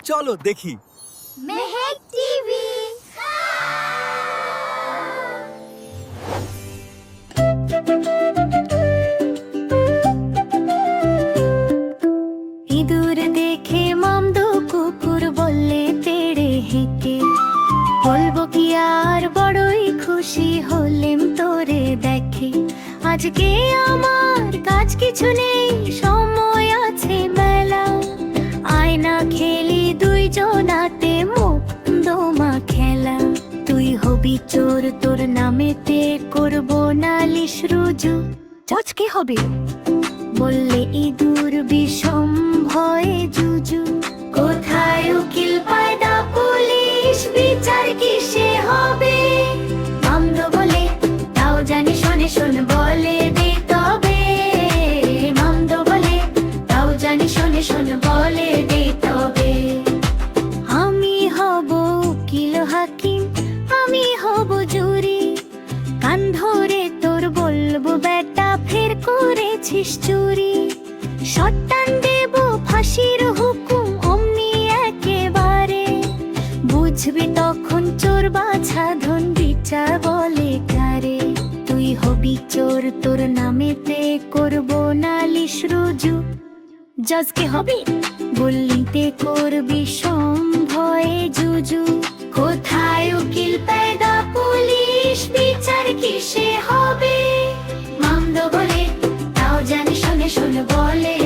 চলো দেখি। মেহেক টিভি। ইঁদুর দেখে মামদো কুকুর বললে তেড়ে হেঁকে, বলবো কি আর বড়ই খুশি হলেম তোরে দেখে। আজকে আমার কাজ কিছু নেই, সময় আছে মেলা, আয়না খেলি দুইজনাতে মোকদমা খেলা। তুই হবি চোর, তোর নামেতে করবো নালিশ রুজু। আজকে হবে বললে ইঁদুর বিষম ভয়ে জুজু। কোথায় উকিল পায়দা পুলিশ, বিচার কিসে হবে? মামদো বলে তাও জানি শোনে শোন বলে দে তবে। মামদো বলে তাও জানি শোনে শোন বলে দে তবে। আমি হব উকিল হাকিম, আমি হব জুরি, কান ধরে তোর বলবো বেটা ফের করেছিস চুরি। শটান দেব ফাঁসির হুকুম অমনি একেবারে, বুঝবি তখন চোর বাছা ধন বিচার বলে কারে। তুই হবি চোর, তোর নামেতে করবো নালিশ রুজু। জজকে হবে বললিতে করবি সম ভয়ে জুজু। কোথায় উকিল পায়দা পুলিশ, বিচার কিসে হবে? মামদো বলে তাও জানি শোনে শোন বলে